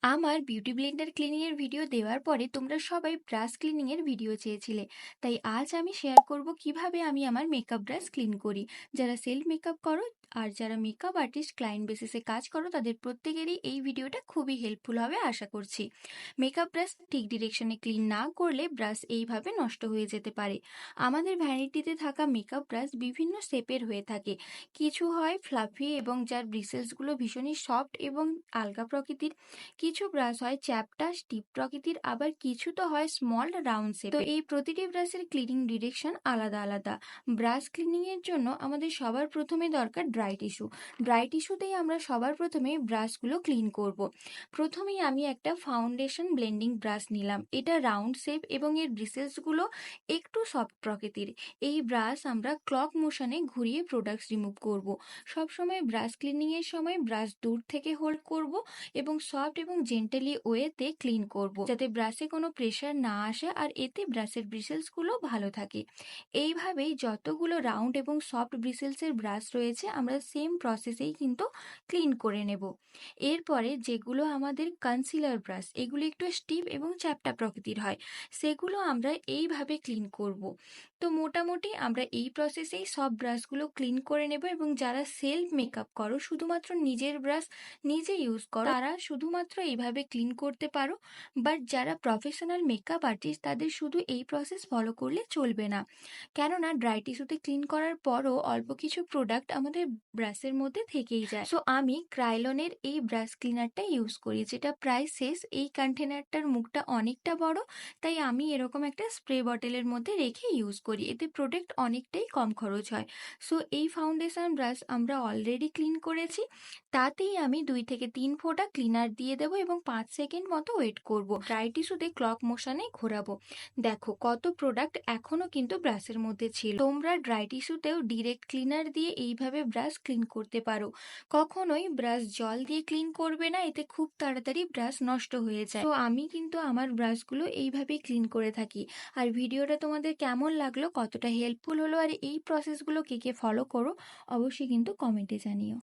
আমার beauty Blender cleaning এর video দেওয়ার পরে তোমরা সবাই ব্রাশ ক্লিনিং এর ভিডিও চেয়েছিলে। তাই আজ আমি শেয়ার করব কিভাবে আমি আমার মেকআপ ব্রাশ ক্লিন করি। যারা সেলফ মেকআপ করো আর যারা মেকআপ আর্টিস্ট ক্লায়েন্ট বেসিসে কাজ করো তাদের প্রত্যেকেরই এই ভিডিওটা খুবই হেল্পফুল হবে আশা করছি। মেকআপ ব্রাশ ঠিক ডিরেকশনে ক্লিন না করলে ব্রাশ এইভাবে নষ্ট হয়ে যেতে পারে। আমাদের ভ্যানিটিতে থাকা মেকআপ ব্রাশ বিভিন্ন শেপের হয়ে থাকে। কিছু হয় ফ্লাফি এবং যার ব্রিসেলসগুলো ভীষণই সফট এবং আলগা প্রকৃতির। কিছু ব্রাশ হয় চ্যাপ্টা স্টিপ প্রকৃতির, আবার কিছু তো হয় স্মল রাউন্ড শেপ। তো এই প্রতিটি ব্রাশের ক্লিনিং ডিরেকশন আলাদা আলাদা। ব্রাশ ক্লিনিং এর জন্য আমাদের সবার প্রথমে দরকার ড্রাই টিস্যু। ড্রাই টিস্যুতেই আমরা সবার প্রথমে ব্রাশগুলো ক্লিন করব। প্রথমেই আমি একটা ফাউন্ডেশন ব্লেন্ডিং ব্রাশ নিলাম। এটা রাউন্ড শেপ এবং এর ব্রিসেলসগুলো একটু সফট প্রকৃতির। এই ব্রাশ আমরা ক্লক মোশনে ঘুরিয়ে প্রোডাক্টস রিমুভ করব। সবসময় ব্রাশ ক্লিনিং এর সময় ব্রাশ দূর থেকে হোল্ড করব এবং সফট এবং জেন্টালি ওয়েতে ক্লিন করব, যাতে ব্রাশে কোনো প্রেসার না আসে আর এতে ব্রাশের ব্রিসেলস গুলো ভালো থাকে। এইভাবেই যতগুলো রাউন্ড এবং সফট ব্রিসেলসের ব্রাশ রয়েছে আমরা সেম প্রসেসেই কিন্তু ক্লিন করে নেব। এরপরে যেগুলো আমাদের কনসিলার ব্রাশ, এগুলো একটু স্টিফ এবং চ্যাপ্টা প্রকৃতির হয়, সেগুলো আমরা এইভাবে ক্লিন করব। তো মোটামুটি আমরা এই প্রসেসেই সব ব্রাশগুলো ক্লিন করে নেব। এবং যারা সেলফ মেকআপ করো, শুধুমাত্র নিজের ব্রাশ নিজে ইউজ করো, তারা শুধুমাত্র এইভাবে ক্লিন করতে পারো। বাট যারা প্রফেশনাল মেকআপ আর্টিস্ট তাদের শুধু এই প্রসেস ফলো করলে চলবে না, কেননা ড্রাই টিস্যুতে ক্লিন করার পরও অল্প কিছু প্রোডাক্ট আমাদের ব্রাশের মধ্যে থেকেই যায়। সো আমি ক্রাইলনের এই ব্রাশ ক্লিনারটা ইউজ করি, যেটা প্রায় শেষ। এই কন্টেনারটার মুখটা অনেকটা বড়, তাই আমি এরকম একটা স্প্রে বটলের মধ্যে রেখে ইউজ করি, এতে প্রোডাক্ট অনেকটাই কম খরচ হয়। সো এই ফাউন্ডেশন ব্রাশ আমরা অলরেডি ক্লিন করেছি, তাতেই আমি 2 থেকে 3 ফোঁটা ক্লিনার দিয়ে দেবো এবং 5 সেকেন্ড মতো ওয়েট করব। ড্রাই টিস্যুতে ক্লক মোশনে ঘোরাবো। দেখো কত প্রোডাক্ট এখনো কিন্তু ব্রাশের মধ্যে ছিল। তোমরা ড্রাই টিস্যুতেও ডিরেক্ট ক্লিনার দিয়ে এইভাবে ব্রাশ ক্লিন করতে পারো। কখনোই ব্রাশ জল দিয়ে ক্লিন করবে না, এতে খুব তাড়াতাড়ি ব্রাশ নষ্ট হয়ে যায়। তো আমি কিন্তু আমার ব্রাশগুলো এইভাবেই ক্লিন করে থাকি। আর ভিডিওটা তোমাদের কেমন লাগলো, কতটা হেল্পফুল হলো, আর এই প্রসেসগুলো কে কে ফলো করো, অবশ্যই কিন্তু কমেন্টে জানিও।